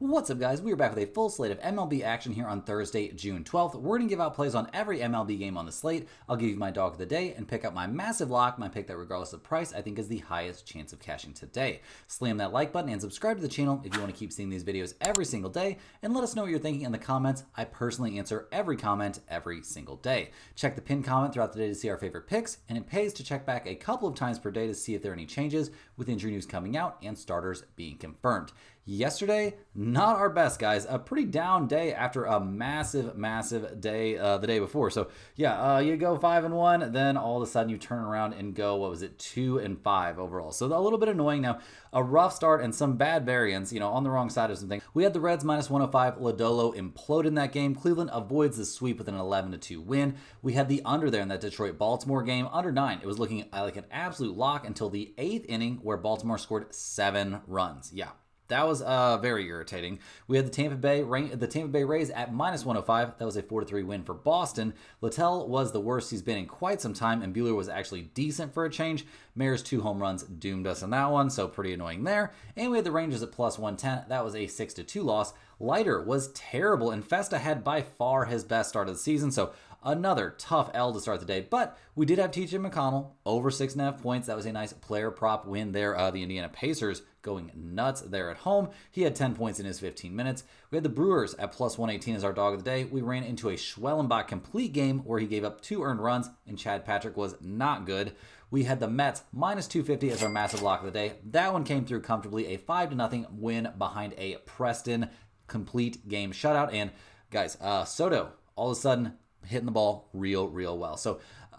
What's up, guys? We are back with a full slate of MLB action here on Thursday, June 12th. We're going to give out plays on every MLB game on the slate. I'll give you my dog of the day and pick up my massive lock, my pick that regardless of price, I think is the highest chance of cashing today. Slam that like button and subscribe to the channel if you want to keep seeing these videos every single day, and let us know what you're thinking in the comments. I personally answer every comment every single day. Check the pinned comment throughout the day to see our favorite picks, and it pays to check back a couple of times per day to see if there are any changes with injury news coming out and starters being confirmed. Yesterday, not our best, guys. A pretty down day after a massive day the day before. So yeah, you go 5-1, then all of a sudden you turn around and go, 2-5 overall. So a little bit annoying. Now, a rough start and some bad variance, on the wrong side of something. We had the Reds minus 105. Lodolo imploded in that game. Cleveland avoids the sweep with an 11-2 win. We had the under there in that Detroit-Baltimore game, under 9. It was looking like an absolute lock until the 8th inning where Baltimore scored 7 runs. Yeah. That was very irritating. We had the Tampa Bay Rays at minus 105. That was a 4-3 win for Boston. Littell was the worst he's been in quite some time, and Buehler was actually decent for a change. Mayer's 2 home runs doomed us on that one, so pretty annoying there. And we had the Rangers at plus 110. That was a 6-2 loss. Leiter was terrible, and Festa had by far his best start of the season, so another tough L to start the day. But we did have TJ McConnell over 6.5 points. That was a nice player prop win there. The Indiana Pacers going nuts there at home. He had 10 points in his 15 minutes. We had the Brewers at plus 118 as our dog of the day. We ran into a Schwellenbach complete game where he gave up 2 earned runs, and Chad Patrick was not good. We had the Mets minus 250 as our massive lock of the day. That one came through comfortably, a 5-0 win behind a Preston complete game shutout. And guys, Soto all of a sudden hitting the ball real well. So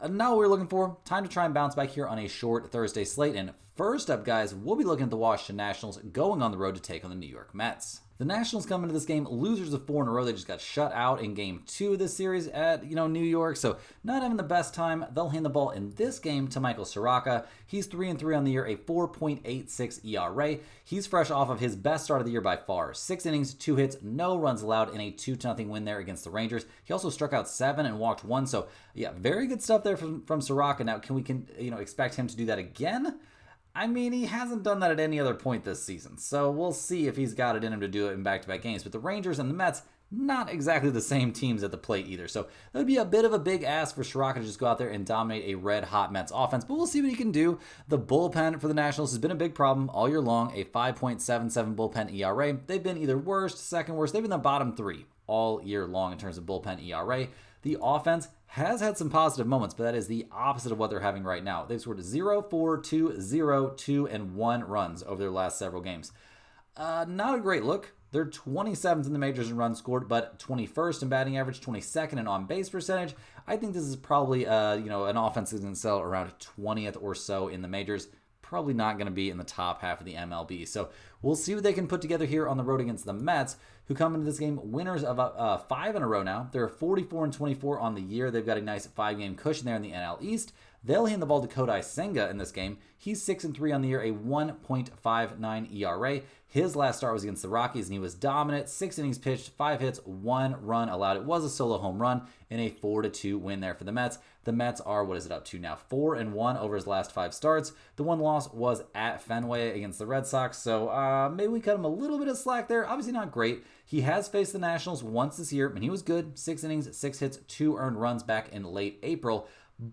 now what we're looking for, time to try and bounce back here on a short Thursday slate. And first up, guys, we'll be looking at the Washington Nationals going on the road to take on the New York Mets. The Nationals come into this game losers of 4 in a row. They just got shut out in game 2 of this series at, New York. So not having the best time. They'll hand the ball in this game to Michael Soroka. He's 3-3 on the year, a 4.86 ERA. He's fresh off of his best start of the year by far. 6 innings, 2 hits, no runs allowed in a 2-0 win there against the Rangers. He also struck out 7 and walked 1. So yeah, very good stuff there from Soroka. Now, can we expect him to do that again? I mean, he hasn't done that at any other point this season, so we'll see if he's got it in him to do it in back-to-back games. But the Rangers and the Mets, not exactly the same teams at the plate either, so that would be a bit of a big ask for Soroka to just go out there and dominate a red-hot Mets offense, but we'll see what he can do. The bullpen for the Nationals has been a big problem all year long, a 5.77 bullpen ERA. They've been either worst, second worst, they've been the bottom 3 all year long in terms of bullpen ERA. The offense has had some positive moments, but that is the opposite of what they're having right now. They've scored 0, 4, 2, 0, 2, and 1 runs over their last several games. Not a great look. They're 27th in the majors in runs scored, but 21st in batting average, 22nd in on-base percentage. I think this is probably, an offense that's going to sell around 20th or so in the majors. Probably not going to be in the top half of the MLB. So we'll see what they can put together here on the road against the Mets, who come into this game winners of 5 in a row now. They're 44-24 on the year. They've got a nice 5-game cushion there in the NL East. They'll hand the ball to Kodai Senga in this game. He's 6-3 on the year, a 1.59 ERA. His last start was against the Rockies, and he was dominant. 6 innings pitched, 5 hits, 1 run allowed. It was a solo home run in a 4-2 win there for the Mets. The Mets are, what is it up to now? 4-1 over his last 5 starts. The one loss was at Fenway against the Red Sox, so maybe we cut him a little bit of slack there. Obviously not great. He has faced the Nationals once this year, and he was good. 6 innings, 6 hits, 2 earned runs back in late April.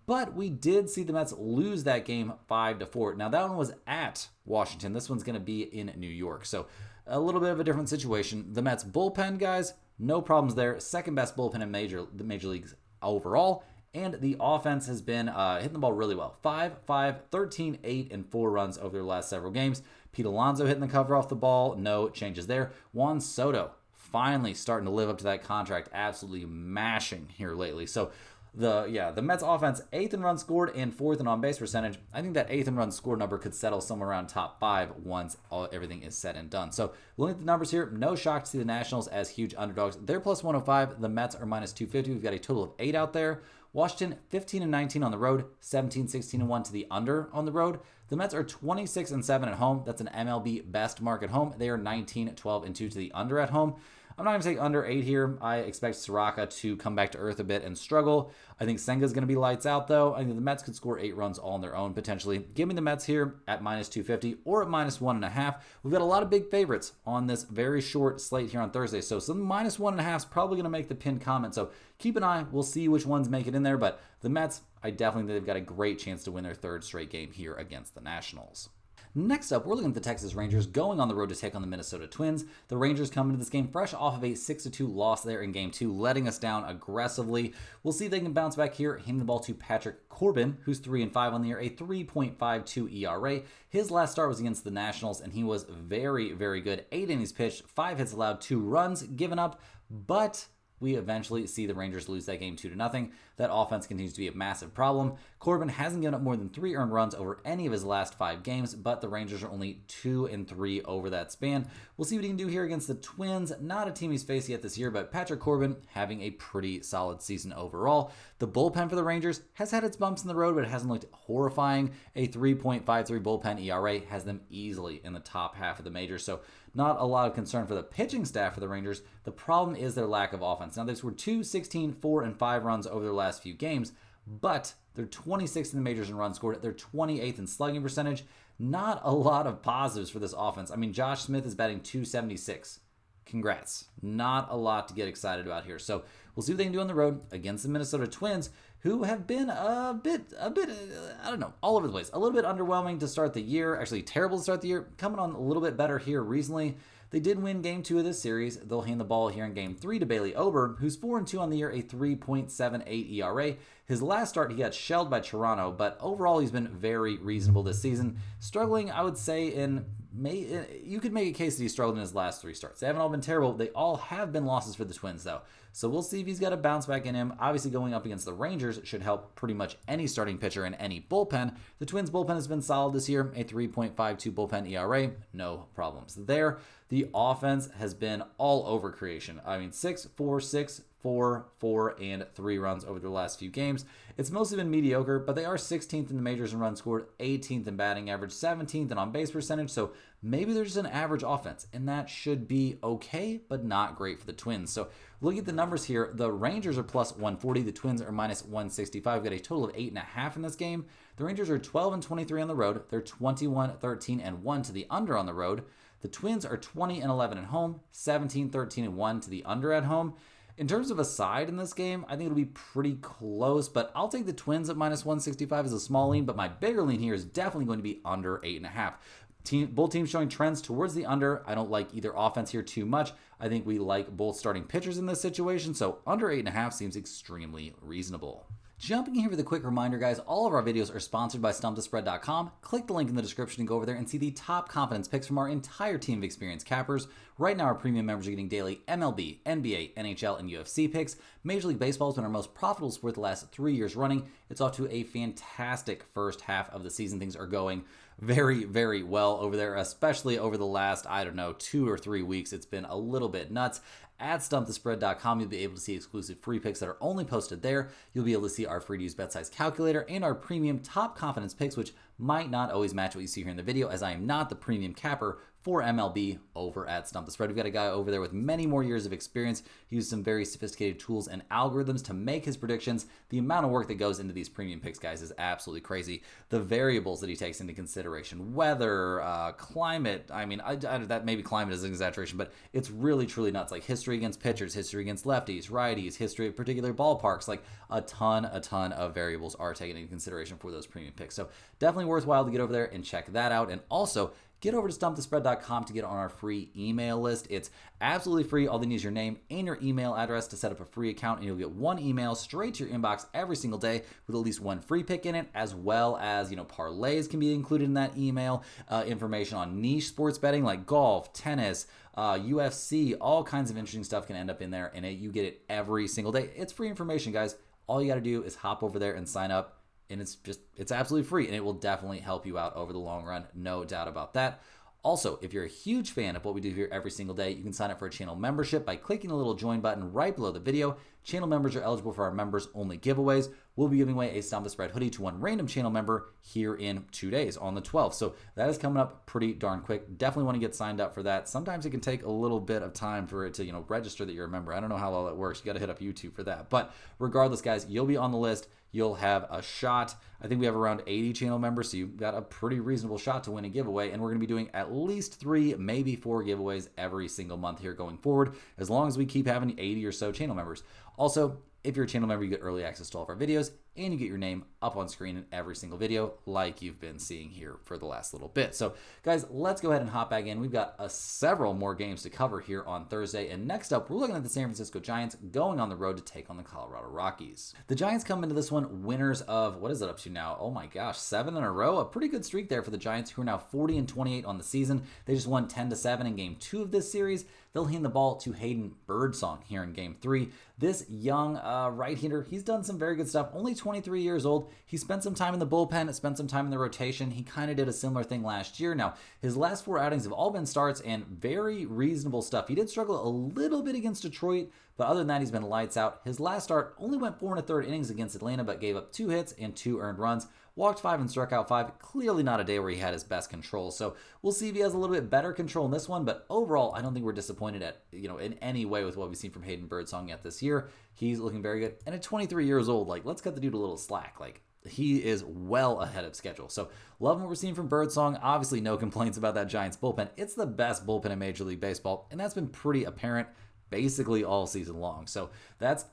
But we did see the Mets lose that game 5-4. Now, that one was at Washington. This one's going to be in New York. So a little bit of a different situation. The Mets bullpen, guys, no problems there. Second best bullpen in the major leagues overall. And the offense has been hitting the ball really well. 5-5, 13, 8, and 4 runs over their last several games. Pete Alonso hitting the cover off the ball. No changes there. Juan Soto finally starting to live up to that contract. Absolutely mashing here lately. So the Mets offense, 8th in runs scored and 4th in on-base percentage. I think that 8th in runs scored number could settle somewhere around top 5 once everything is said and done. So looking at the numbers here, no shock to see the Nationals as huge underdogs. They're plus 105. The Mets are minus 250. We've got a total of 8 out there. Washington, 15-19 on the road, 17-16-1 to the under on the road. The Mets are 26-7 at home. That's an MLB best mark at home. They are 19-12-2 to the under at home. I'm not going to take under 8 here. I expect Soraka to come back to earth a bit and struggle. I think Senga's going to be lights out, though. I think the Mets could score 8 runs all on their own, potentially. Give me the Mets here at minus 250 or at minus 1.5. We've got a lot of big favorites on this very short slate here on Thursday, so some minus 1.5 is probably going to make the pinned comment. So keep an eye. We'll see which ones make it in there, but the Mets, I definitely think they've got a great chance to win their 3rd straight game here against the Nationals. Next up, we're looking at the Texas Rangers going on the road to take on the Minnesota Twins. The Rangers come into this game fresh off of a 6-2 loss there in Game 2, letting us down aggressively. We'll see if they can bounce back here, handing the ball to Patrick Corbin, who's 3-5 on the year, a 3.52 ERA. His last start was against the Nationals, and he was very, very good. 8 innings pitched, 5 hits allowed, 2 runs given up, but we eventually see the Rangers lose that game 2-0. That offense continues to be a massive problem. Corbin hasn't given up more than 3 earned runs over any of his last 5 games, but the Rangers are only 2-3 over that span. We'll see what he can do here against the Twins. Not a team he's faced yet this year, but Patrick Corbin having a pretty solid season overall. The bullpen for the Rangers has had its bumps in the road, but it hasn't looked horrifying. A 3.53 bullpen ERA has them easily in the top half of the majors, so not a lot of concern for the pitching staff for the Rangers. The problem is their lack of offense. Now, they've scored 2, 16, 4, and 5 runs over their last few games, but they're 26th in the majors in runs scored. They're 28th in slugging percentage. Not a lot of positives for this offense. I mean, Josh Smith is batting .276. Congrats. Not a lot to get excited about here. So we'll see what they can do on the road against the Minnesota Twins, who have been a bit, I don't know, all over the place. A little bit underwhelming to start the year. Actually, terrible to start the year. Coming on a little bit better here recently. They did win Game 2 of this series. They'll hand the ball here in Game 3 to Bailey Ober, who's 4-2 on the year, a 3.78 ERA. His last start, he got shelled by Toronto, but overall, he's been very reasonable this season. Struggling, I would say, you could make a case that he struggled in his last 3 starts. They haven't all been terrible. They all have been losses for the Twins, though. So we'll see if he's got a bounce back in him. Obviously, going up against the Rangers should help pretty much any starting pitcher in any bullpen. The Twins' bullpen has been solid this year, a 3.52 bullpen ERA. No problems there. The offense has been all over creation. I mean, 6, 4, 6, 4, 4, and 3 runs over the last few games. It's mostly been mediocre, but they are 16th in the majors in runs scored, 18th in batting average, 17th in on-base percentage, so maybe they're just an average offense, and that should be okay, but not great for the Twins. So looking at the numbers here, the Rangers are plus 140, the Twins are minus 165. We've got a total of 8.5 in this game. The Rangers are 12-23 on the road. They're 21-13-1 to the under on the road. The Twins are 20-11 at home, 17-13-1 to the under at home. In terms of a side in this game, I think it'll be pretty close, but I'll take the Twins at minus 165 as a small lean, but my bigger lean here is definitely going to be under 8.5. Both teams showing trends towards the under. I don't like either offense here too much. I think we like both starting pitchers in this situation, so under 8.5 seems extremely reasonable. Jumping in here with a quick reminder, guys, all of our videos are sponsored by StumpTheSpread.com. Click the link in the description and go over there and see the top confidence picks from our entire team of experienced cappers. Right now, our premium members are getting daily MLB, NBA, NHL, and UFC picks. Major League Baseball has been our most profitable sport the last 3 years running. It's off to a fantastic first half of the season. Things are going very, very well over there, especially over the last, 2 or 3 weeks. It's been a little bit nuts. At StumpTheSpread.com, you'll be able to see exclusive free picks that are only posted there. You'll be able to see our free-to-use bet size calculator and our premium top confidence picks, which might not always match what you see here in the video, as I am not the premium capper for MLB over at Stump the Spread. We've got a guy over there with many more years of experience. He uses some very sophisticated tools and algorithms to make his predictions. The amount of work that goes into these premium picks, guys, is absolutely crazy. The variables that he takes into consideration, weather, climate, that maybe climate is an exaggeration, but it's really, truly nuts. Like history against pitchers, history against lefties, righties, history of particular ballparks, like a ton of variables are taken into consideration for those premium picks. So definitely worthwhile to get over there and check that out. And also, get over to StumpTheSpread.com to get on our free email list. It's absolutely free. All they need is your name and your email address to set up a free account, and you'll get one email straight to your inbox every single day with at least one free pick in it, as well as, parlays can be included in that email, information on niche sports betting like golf, tennis, UFC, all kinds of interesting stuff can end up in there, and you get it every single day. It's free information, guys. All you got to do is hop over there and sign up. And it's absolutely free, and it will definitely help you out over the long run, no doubt about that. Also, if you're a huge fan of what we do here every single day, you can sign up for a channel membership by clicking the little join button right below the video. Channel members are eligible for our members only giveaways. We'll be giving away a Stump The Spread hoodie to one random channel member here in 2 days on the 12th. So that is coming up pretty darn quick. Definitely want to get signed up for that. Sometimes it can take a little bit of time for it to, register that you're a member. I don't know how all that works. You got to hit up YouTube for that. But regardless, guys, you'll be on the list. You'll have a shot. I think we have around 80 channel members, so you've got a pretty reasonable shot to win a giveaway. And we're going to be doing at least 3, maybe 4 giveaways every single month here going forward, as long as we keep having 80 or so channel members. Also, if you're a channel member, you get early access to all of our videos, and you get your name up on screen in every single video like you've been seeing here for the last little bit. So, guys, let's go ahead and hop back in. We've got several more games to cover here on Thursday, and next up, we're looking at the San Francisco Giants going on the road to take on the Colorado Rockies. The Giants come into this one winners of, what is it up to now? Oh my gosh, 7 in a row. A pretty good streak there for the Giants, who are now 40-28 on the season. They just won 10-7 in Game 2 of this series. They'll hand the ball to Hayden Birdsong here in Game 3. This young right-hander, he's done some very good stuff. Only 23 years old. He spent some time in the bullpen, spent some time in the rotation. He kind of did a similar thing last year. Now, his last 4 outings have all been starts and very reasonable stuff. He did struggle a little bit against Detroit, but other than that, he's been lights out. His last start only went 4 1/3 innings against Atlanta, but gave up 2 hits and 2 earned runs. Walked 5 and struck out 5. Clearly not a day where he had his best control. So we'll see if he has a little bit better control in this one. But overall, I don't think we're disappointed in any way with what we've seen from Hayden Birdsong yet this year. He's looking very good. And at 23 years old, let's cut the dude a little slack. He is well ahead of schedule. So loving what we're seeing from Birdsong. Obviously, no complaints about that Giants bullpen. It's the best bullpen in Major League Baseball, and that's been pretty apparent basically all season long. So that's,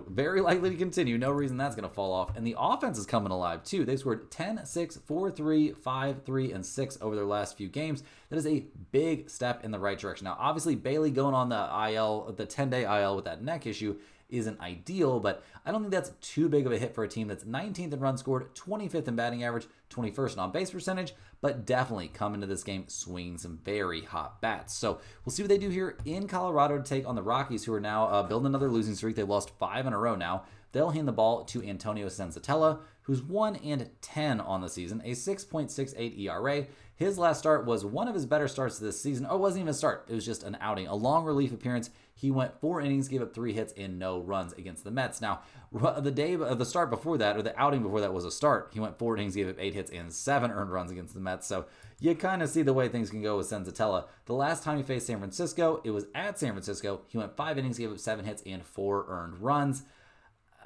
very likely to continue. No reason that's going to fall off. And the offense is coming alive too. They scored 10, 6, 4, 3, 5, 3, and 6 over their last few games. That is a big step in the right direction. Now, obviously, Bailey going on the IL, the 10-day IL with that neck issue isn't ideal, but I don't think that's too big of a hit for a team that's 19th in runs scored, 25th in batting average, 21st in on-base percentage, but definitely come into this game swinging some very hot bats. So we'll see what they do here in Colorado to take on the Rockies, who are now building another losing streak. They've lost 5 in a row now. They'll hand the ball to Antonio Senzatella, who's 1-10 on the season, a 6.68 ERA. His last start was one of his better starts this season. Oh, it wasn't even a start. It was just an outing, a long relief appearance. He went 4 innings, gave up 3 hits and no runs against the Mets. Now, the start before that, or the outing before that was a start. He went 4 innings, gave up 8 hits and 7 earned runs against the Mets. So you kind of see the way things can go with Senzatella. The last time he faced San Francisco, it was at San Francisco. He went 5 innings, gave up 7 hits and 4 earned runs.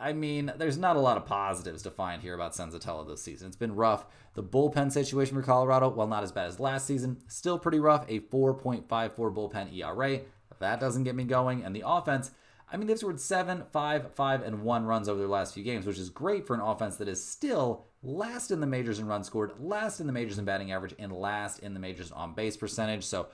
I mean, there's not a lot of positives to find here about Senzatella this season. It's been rough. The bullpen situation for Colorado, while not as bad as last season, still pretty rough. A 4.54 bullpen ERA. That doesn't get me going. And the offense, they've scored 7, 5, 5, and 1 runs over their last few games, which is great for an offense that is still last in the majors in runs scored, last in the majors in batting average, and last in the majors on base percentage. So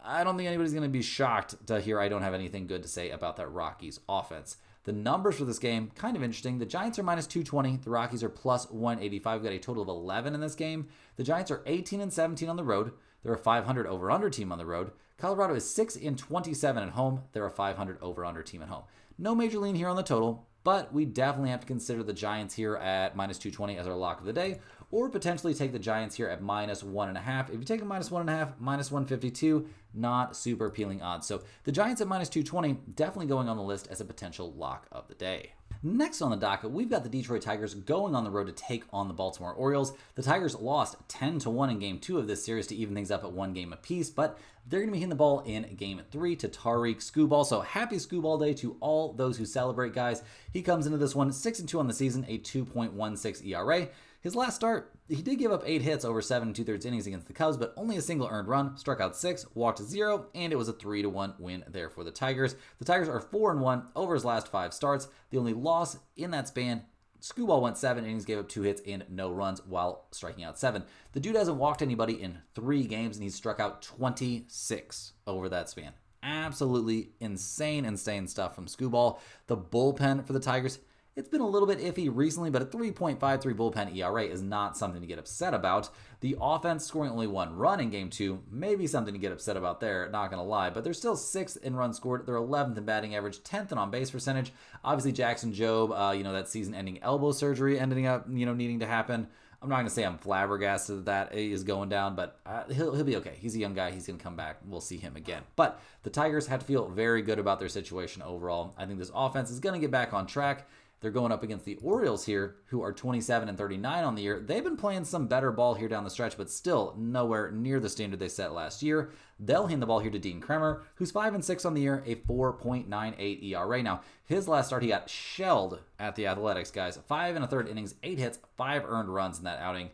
I don't think anybody's going to be shocked to hear I don't have anything good to say about that Rockies offense. The numbers for this game, kind of interesting. The Giants are minus 220. The Rockies are plus 185. We've got a total of 11 in this game. The Giants are 18-17 on the road. They're a 500 over-under team on the road. Colorado is 6-27 at home. They're a 500 over-under team at home. No major lean here on the total, but we definitely have to consider the Giants here at minus 220 as our lock of the day, or potentially take the Giants here at minus 1.5. If you take a minus 1.5, minus 152, not super appealing odds. So the Giants at minus 220, definitely going on the list as a potential lock of the day. Next on the docket, we've got the Detroit Tigers going on the road to take on the Baltimore Orioles. The Tigers lost 10-1 in Game 2 of this series to even things up at 1 game apiece, but they're going to be hitting the ball in Game 3 to Tariq Skubal. So happy Skubal Day to all those who celebrate, guys. He comes into this one 6-2 on the season, a 2.16 ERA. His last start, he did give up 8 hits over 7 2/3 innings against the Cubs, but only a single earned run, struck out 6, walked 0, and it was a 3-1 win there for the Tigers. The Tigers are 4-1 over his last 5 starts. The only loss in that span, Skubal went 7 innings, gave up 2 hits and no runs while striking out 7. The dude hasn't walked anybody in 3 games, and he's struck out 26 over that span. Absolutely insane stuff from Skubal. The bullpen for the Tigers, it's been a little bit iffy recently, but a 3.53 bullpen ERA is not something to get upset about. The offense scoring only 1 run in Game 2, maybe something to get upset about there, not going to lie, but they're still 6th in runs scored. They're 11th in batting average, 10th in on-base percentage. Obviously, Jackson Jobe, that season-ending elbow surgery ending up, needing to happen. I'm not going to say I'm flabbergasted that he is going down, but he'll be okay. He's a young guy. He's going to come back. We'll see him again. But the Tigers have to feel very good about their situation overall. I think this offense is going to get back on track. They're going up against the Orioles here, who are 27-39 on the year. They've been playing some better ball here down the stretch, but still nowhere near the standard they set last year. They'll hand the ball here to Dean Kremer, who's 5-6 on the year, a 4.98 ERA. Now, his last start, he got shelled at the Athletics, guys. 5 1/3 innings, 8 hits, 5 earned runs in that outing.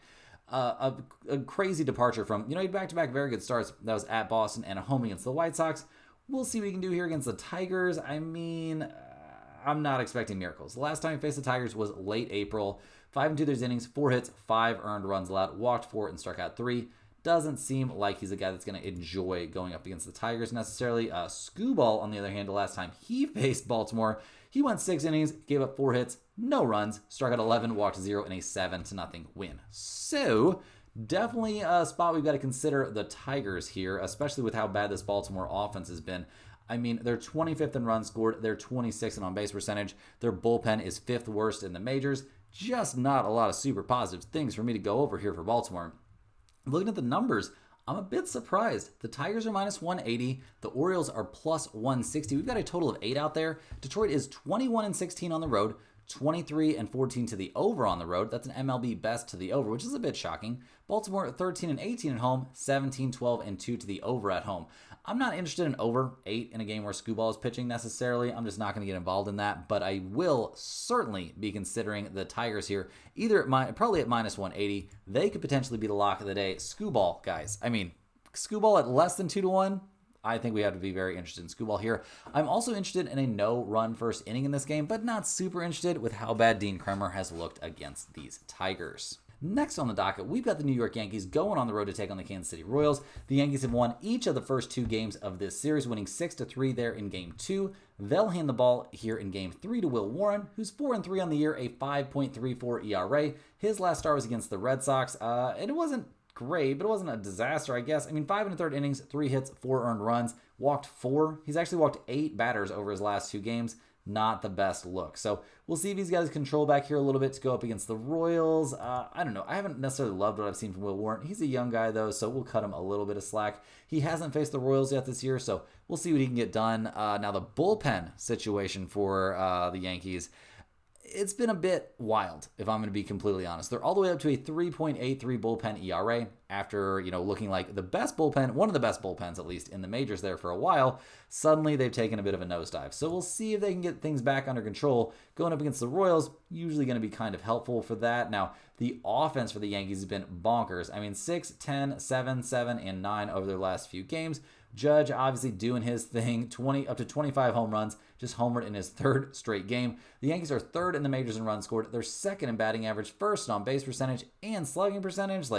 A crazy departure from, he had back-to-back very good starts. That was at Boston and a home against the White Sox. We'll see what we can do here against the Tigers. I'm not expecting miracles. The last time he faced the Tigers was late April. 5 2 innings, 4 hits, 5 earned runs allowed, walked 4 and struck out 3. Doesn't seem like he's a guy that's going to enjoy going up against the Tigers necessarily. Skubal, on the other hand, the last time he faced Baltimore, he went 6 innings, gave up 4 hits, no runs, struck out 11, walked 0 in a 7-0 win. So, definitely a spot we've got to consider the Tigers here, especially with how bad this Baltimore offense has been. They're 25th in runs scored. They're 26th in on-base percentage. Their bullpen is 5th worst in the majors. Just not a lot of super positive things for me to go over here for Baltimore. Looking at the numbers, I'm a bit surprised. The Tigers are -180. The Orioles are +160. We've got a total of 8 out there. Detroit is 21-16 on the road. 23-14 to the over on the road. That's an MLB best to the over, which is a bit shocking. Baltimore 13-18 at home, 17-12-2 to the over at home. I'm not interested in over 8 in a game where Skubal is pitching necessarily. I'm just not going to get involved in that, but I will certainly be considering the Tigers here, probably at -180. They could potentially be the lock of the day. Skubal, guys. Skubal at less than 2-1. I think we have to be very interested in Skubal here. I'm also interested in a no-run first inning in this game, but not super interested with how bad Dean Kremer has looked against these Tigers. Next on the docket, we've got the New York Yankees going on the road to take on the Kansas City Royals. The Yankees have won each of the first 2 games of this series, winning 6-3 there in Game 2. They'll hand the ball here in Game 3 to Will Warren, who's 4-3 on the year, a 5.34 ERA. His last start was against the Red Sox, and it wasn't great, but it wasn't a disaster, I guess. 5 1/3 innings, 3 hits, 4 earned runs, walked 4. He's actually walked 8 batters over his last 2 games. Not the best look. So we'll see if he's got his control back here a little bit to go up against the Royals. I don't know. I haven't necessarily loved what I've seen from Will Warren. He's a young guy, though, so we'll cut him a little bit of slack. He hasn't faced the Royals yet this year, so we'll see what he can get done. Now, the bullpen situation for the Yankees, it's been a bit wild, if I'm going to be completely honest. They're all the way up to a 3.83 bullpen ERA after, looking like the best bullpen, one of the best bullpens at least in the majors there for a while. Suddenly they've taken a bit of a nosedive. So we'll see if they can get things back under control. Going up against the Royals, usually going to be kind of helpful for that. Now, the offense for the Yankees has been bonkers. 6, 10, 7, 7, and 9 over their last few games. Judge obviously doing his thing, up to 25 home runs, just homered in his 3rd straight game. The Yankees are 3rd in the majors in runs scored. They're 2nd in batting average, 1st in on-base percentage, and slugging percentage.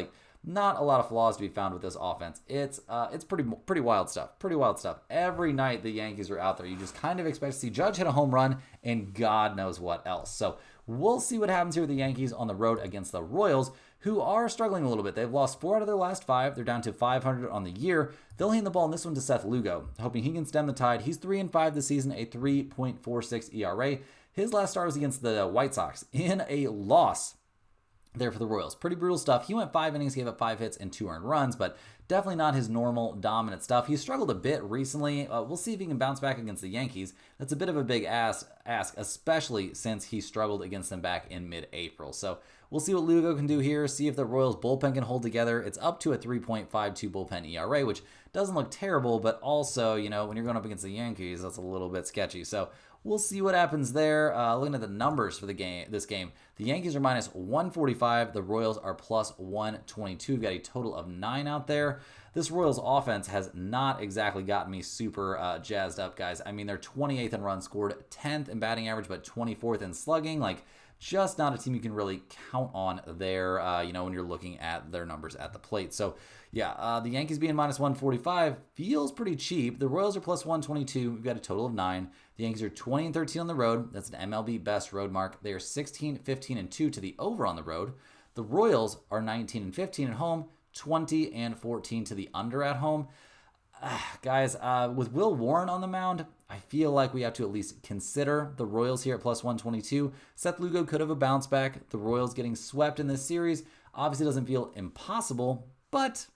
Not a lot of flaws to be found with this offense. It's pretty wild stuff. Pretty wild stuff. Every night the Yankees are out there, you just kind of expect to see Judge hit a home run and God knows what else. So we'll see what happens here with the Yankees on the road against the Royals, who are struggling a little bit. They've lost 4 out of their last 5. They're down to 500 on the year. They'll hand the ball in this one to Seth Lugo, hoping he can stem the tide. He's 3-5 this season, a 3.46 ERA. His last start was against the White Sox in a loss there for the Royals. Pretty brutal stuff. He went 5 innings, gave up 5 hits and 2 earned runs, but definitely not his normal dominant stuff. He's struggled a bit recently. We'll see if he can bounce back against the Yankees. That's a bit of a big ask, especially since he struggled against them back in mid-April. So we'll see what Lugo can do here, see if the Royals bullpen can hold together. It's up to a 3.52 bullpen ERA, which doesn't look terrible, but also, when you're going up against the Yankees, that's a little bit sketchy. So we'll see what happens there. Looking at the numbers for this game, the Yankees are -145. The Royals are +122. We've got a total of 9 out there. This Royals offense has not exactly gotten me super jazzed up, guys. They're 28th in runs scored, 10th in batting average, but 24th in slugging. Just not a team you can really count on there, when you're looking at their numbers at the plate. So, yeah, the Yankees being -145 feels pretty cheap. The Royals are +122. We've got a total of 9. The Yankees are 20-13 on the road. That's an MLB best road mark. They are 16-15-2 to the over on the road. The Royals are 19-15 at home, 20-14 to the under at home. Guys, with Will Warren on the mound, I feel like we have to at least consider the Royals here at +122. Seth Lugo could have a bounce back. The Royals getting swept in this series. Obviously doesn't feel impossible, but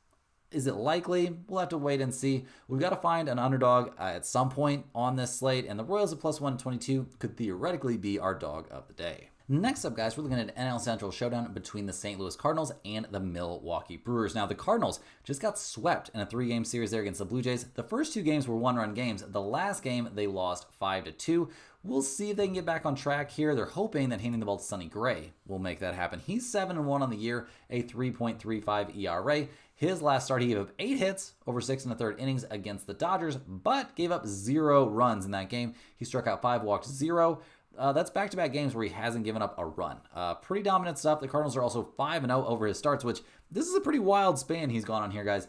is it likely? We'll have to wait and see. We've got to find an underdog at some point on this slate, and the Royals at plus 122 could theoretically be our dog of the day. Next up, guys, we're looking at an NL Central showdown between the St. Louis Cardinals and the Milwaukee Brewers. Now, the Cardinals just got swept in a 3-game series there against the Blue Jays. The first 2 games were 1-run games. The last game, they lost 5-2. We'll see if they can get back on track here. They're hoping that handing the ball to Sonny Gray will make that happen. He's 7-1 on the year, a 3.35 ERA. His last start, he gave up 8 hits over 6 1/3 innings against the Dodgers, but gave up 0 runs in that game. He struck out 5, walked 0. That's back-to-back games where he hasn't given up a run. Pretty dominant stuff. The Cardinals are also 5-0 over his starts, which this is a pretty wild span he's gone on here, guys.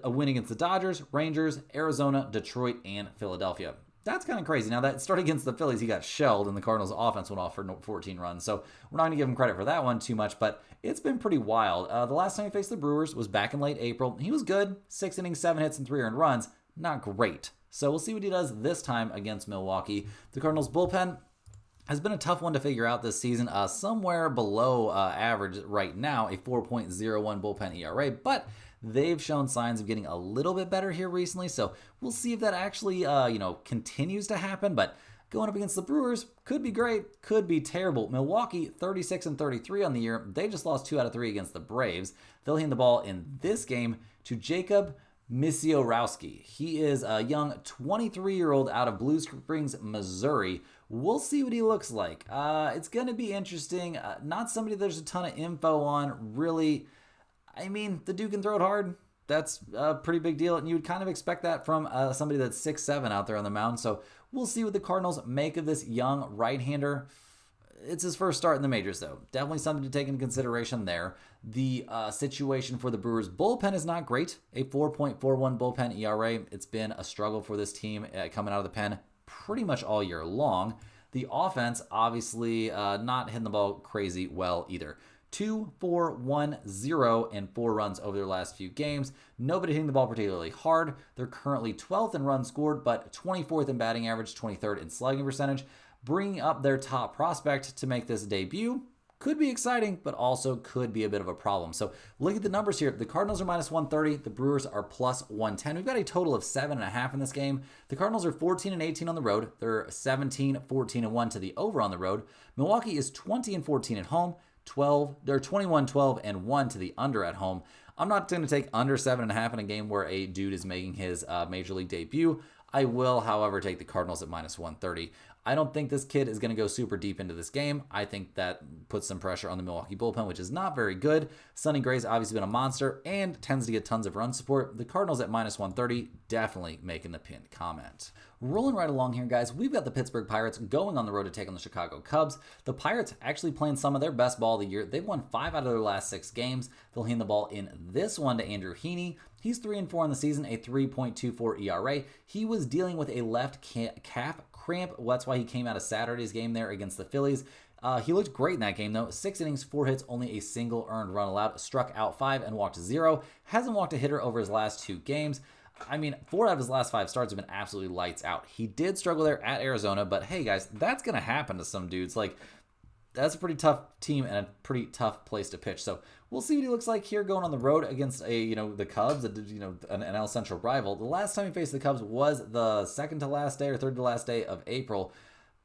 A win against the Dodgers, Rangers, Arizona, Detroit, and Philadelphia. That's kind of crazy. Now, that start against the Phillies, he got shelled, and the Cardinals' offense went off for 14 runs. So we're not going to give him credit for that one too much, but it's been pretty wild. The last time he faced the Brewers was back in late April. He was good. 6 innings, 7 hits, and 3 earned runs. Not great. So we'll see what he does this time against Milwaukee. The Cardinals' bullpen has been a tough one to figure out this season. Somewhere below average right now, a 4.01 bullpen ERA, but they've shown signs of getting a little bit better here recently, so we'll see if that actually continues to happen. But going up against the Brewers could be great, could be terrible. Milwaukee 36-33 on the year. They just lost 2 out of 3 against the Braves. They'll hand the ball in this game to Jacob Misiorowski. He is a young 23-year-old out of Blue Springs, Missouri. We'll see what he looks like. It's going to be interesting. Not somebody there's a ton of info on, really. I mean, the dude can throw it hard. That's a pretty big deal, and you would kind of expect that from somebody that's 6'7" out there on the mound. So we'll see what the Cardinals make of this young right-hander. It's his first start in the majors, though. Definitely something to take into consideration there. The situation for the Brewers' bullpen is not great. A 4.41 bullpen ERA. It's been a struggle for this team coming out of the pen pretty much all year long. The offense, obviously, not hitting the ball crazy well either. 2, 4, 1, 0, and 4 runs over their last few games. Nobody hitting the ball particularly hard. They're currently 12th in runs scored, but 24th in batting average, 23rd in slugging percentage. Bringing up their top prospect to make this debut could be exciting, but also could be a bit of a problem. So look at the numbers here. The Cardinals are minus 130. The Brewers are plus 110. We've got a total of 7.5 in this game. The Cardinals are 14-18 on the road. They're 17-14-1 to the over on the road. Milwaukee is 20-14 at home. They're 21-12-1 to the under at home. I'm not going to take under 7.5 in a game where a dude is making his major league debut. I will, however, take the Cardinals at minus 130. I don't think this kid is going to go super deep into this game. I think that puts some pressure on the Milwaukee bullpen, which is not very good. Sonny Gray's obviously been a monster and tends to get tons of run support. The Cardinals at minus 130, definitely making the pinned comment. Rolling right along here, guys, we've got the Pittsburgh Pirates going on the road to take on the Chicago Cubs. The Pirates actually playing some of their best ball of the year. They've won 5 out of their last 6 games. They'll hand the ball in this one to Andrew Heaney. He's 3-4 in the season, a 3.24 ERA. He was dealing with a left calf cramp. That's why he came out of Saturday's game there against the Phillies. He looked great in that game, though. 6 innings, 4 hits, only a single earned run allowed. Struck out 5 and walked 0. Hasn't walked a hitter over his last 2 games. I mean, 4 out of his last 5 starts have been absolutely lights out. He did struggle there at Arizona, but hey, guys, that's going to happen to some dudes. Like, that's a pretty tough team and a pretty tough place to pitch. So we'll see what he looks like here going on the road against the Cubs, an NL Central rival. The last time he faced the Cubs was the second to last day or third to last day of April.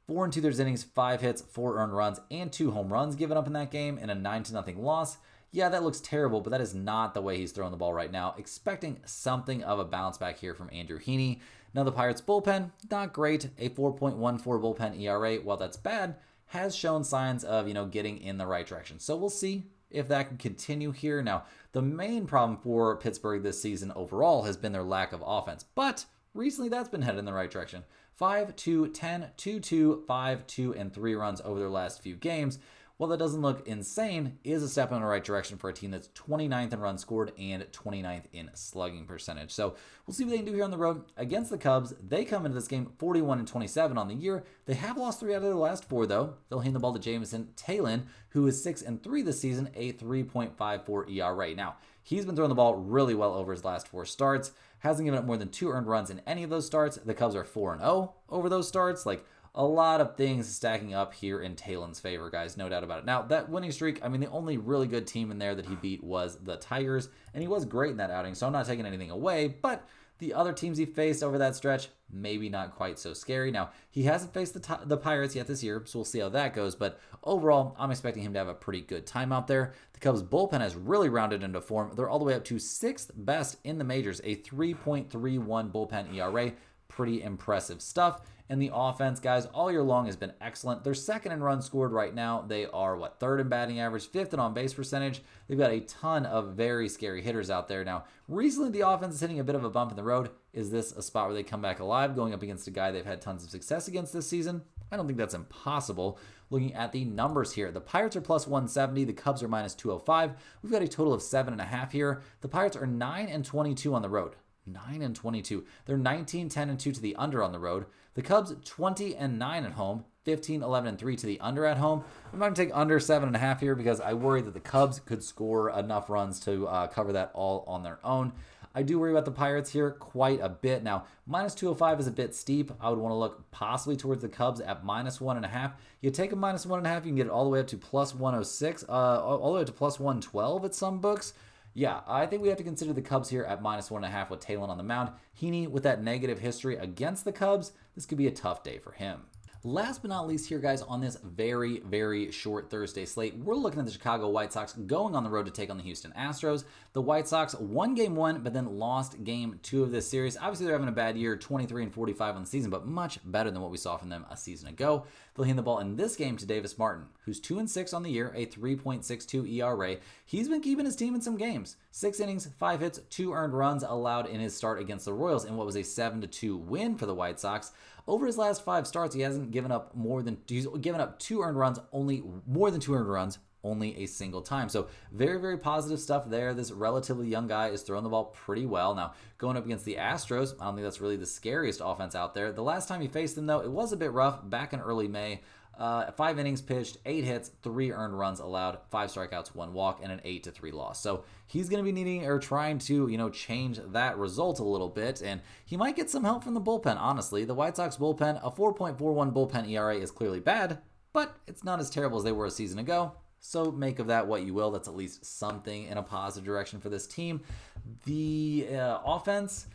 4 2/3 innings, 5 hits, 4 earned runs, and 2 home runs given up in that game in a 9-0 loss. Yeah, that looks terrible, but that is not the way he's throwing the ball right now. Expecting something of a bounce back here from Andrew Heaney. Now the Pirates bullpen, not great. A 4.14 bullpen ERA, while that's bad, has shown signs of, getting in the right direction. So we'll see if that can continue here. Now, the main problem for Pittsburgh this season overall has been their lack of offense, but recently that's been headed in the right direction. 5-2-10, 2-2, 5-2, and 3 runs over their last few games. While that doesn't look insane, is a step in the right direction for a team that's 29th in runs scored and 29th in slugging percentage. So we'll see what they can do here on the road against the Cubs. They come into this game 41-27 on the year. They have lost 3 out of their last 4, though. They'll hand the ball to Jameson Taillon, who is 6-3 this season, a 3.54 ERA. Now, he's been throwing the ball really well over his last 4 starts. Hasn't given up more than 2 earned runs in any of those starts. The Cubs are 4-0 over those starts. Like, a lot of things stacking up here in Taylor's favor, guys, no doubt about it. Now, that winning streak, I mean, the only really good team in there that he beat was the Tigers, and he was great in that outing, so I'm not taking anything away, but the other teams he faced over that stretch, maybe not quite so scary. Now, he hasn't faced the Pirates yet this year, so we'll see how that goes, but overall, I'm expecting him to have a pretty good time out there. The Cubs bullpen has really rounded into form. They're all the way up to 6th best in the majors, a 3.31 bullpen ERA. Pretty impressive stuff. And the offense, guys, all year long has been excellent. They're second in runs scored right now. They are, third in batting average, fifth in on-base percentage. They've got a ton of very scary hitters out there. Now, recently the offense is hitting a bit of a bump in the road. Is this a spot where they come back alive going up against a guy they've had tons of success against this season? I don't think that's impossible. Looking at the numbers here, the Pirates are plus 170. The Cubs are minus 205. We've got a total of 7.5 here. The Pirates are 9-22 on the road. 9-22. They're 19-10-2 to the under on the road. The Cubs 20-9 at home, 15-11-3 to the under at home. I'm not going to take under 7.5 here because I worry that the Cubs could score enough runs to cover that all on their own. I do worry about the Pirates here quite a bit. Now, minus 205 is a bit steep. I would want to look possibly towards the Cubs at minus 1.5. You take a minus 1.5, you can get it all the way up to plus 106, all the way up to plus 112 at some books. Yeah, I think we have to consider the Cubs here at minus 1.5 with Taylor on the mound. Heaney, with that negative history against the Cubs, this could be a tough day for him. Last but not least here, guys, on this very, very short Thursday slate, we're looking at the Chicago White Sox going on the road to take on the Houston Astros. The White Sox won game 1, but then lost game 2 of this series. Obviously, they're having a bad year, 23-45 on the season, but much better than what we saw from them a season ago. They'll hand the ball in this game to Davis Martin, who's 2-6 on the year, a 3.62 ERA. He's been keeping his team in some games. 6 innings, 5 hits, 2 earned runs allowed in his start against the Royals in what was a 7-2 win for the White Sox. Over his last 5 starts, he's given up 2 earned runs, more than 2 earned runs, only a single time. So very, very positive stuff there. This relatively young guy is throwing the ball pretty well. Now, going up against the Astros, I don't think that's really the scariest offense out there. The last time he faced them, though, it was a bit rough back in early May. 5 innings pitched, 8 hits, 3 earned runs allowed, 5 strikeouts, 1 walk, and an 8-3 loss. So he's going to be needing or trying to, change that result a little bit, and he might get some help from the bullpen, honestly. The White Sox bullpen, a 4.41 bullpen ERA is clearly bad, but it's not as terrible as they were a season ago. So make of that what you will. That's at least something in a positive direction for this team. The offense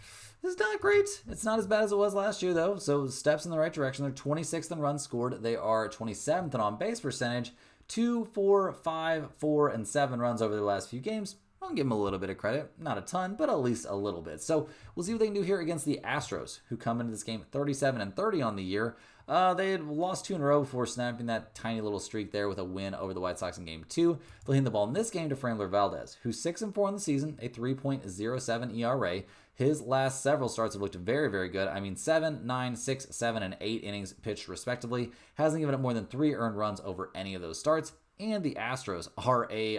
is not great. It's not as bad as it was last year, though. So steps in the right direction. They're 26th in runs scored. They are 27th in on-base percentage. 2, 4, 5, 4, and 7 runs over the last few games. I'll give them a little bit of credit. Not a ton, but at least a little bit. So we'll see what they can do here against the Astros, who come into this game 37-30 on the year. They had lost 2 in a row before snapping that tiny little streak there with a win over the White Sox in Game 2. They'll hand the ball in this game to Framber Valdez, who's 6-4 on the season, a 3.07 ERA. His last several starts have looked very, very good. I mean, 7, 9, 6, 7, and 8 innings pitched respectively. Hasn't given up more than 3 earned runs over any of those starts. And the Astros are a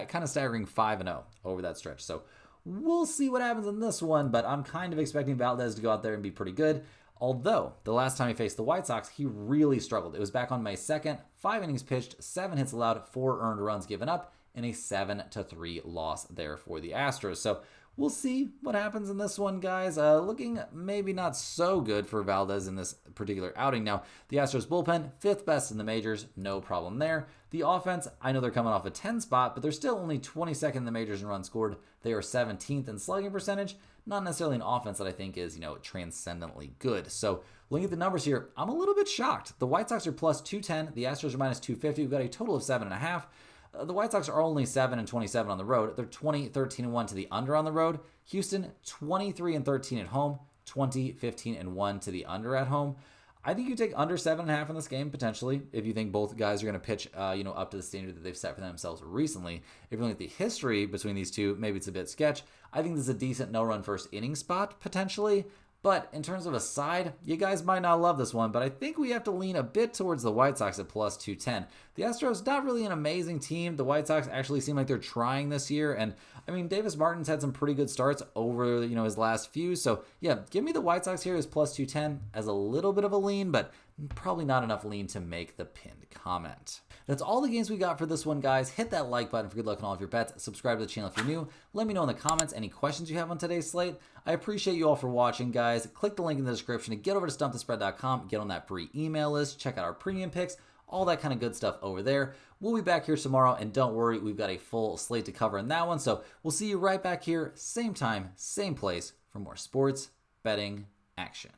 kind of staggering 5-0 over that stretch. So we'll see what happens in this one, but I'm kind of expecting Valdez to go out there and be pretty good. Although, the last time he faced the White Sox, he really struggled. It was back on May 2nd, 5 innings pitched, 7 hits allowed, 4 earned runs given up, and a 7-3 loss there for the Astros. So we'll see what happens in this one, guys. Looking maybe not so good for Valdez in this particular outing. Now, the Astros bullpen, 5th best in the majors, no problem there. The offense, I know they're coming off a 10 spot, but they're still only 22nd in the majors in runs scored. They are 17th in slugging percentage. Not necessarily an offense that I think is, transcendently good. So looking at the numbers here, I'm a little bit shocked. The White Sox are plus 210. The Astros are minus 250. We've got a total of 7.5. The White Sox are only 7-27 on the road. They're 20-13-1 to the under on the road. Houston, 23-13 at home, 20-15-1 to the under at home. I think you take under 7.5 in this game, potentially, if you think both guys are going to pitch, up to the standard that they've set for themselves recently. If you look at the history between these two, maybe it's a bit sketch. I think this is a decent no-run first inning spot, potentially. But in terms of a side, you guys might not love this one, but I think we have to lean a bit towards the White Sox at plus 210. The Astros, not really an amazing team. The White Sox actually seem like they're trying this year. And I mean, Davis Martin's had some pretty good starts over, his last few. So yeah, give me the White Sox here as plus 210 as a little bit of a lean, but probably not enough lean to make the pinned comment. That's all the games we got for this one, guys. Hit that like button for good luck on all of your bets. Subscribe to the channel if you're new. Let me know in the comments any questions you have on today's slate. I appreciate you all for watching, guys. Click the link in the description to get over to stumpthespread.com, get on that free email list, check out our premium picks, all that kind of good stuff over there. We'll be back here tomorrow, and don't worry, we've got a full slate to cover in that one. So we'll see you right back here, same time, same place, for more sports betting action.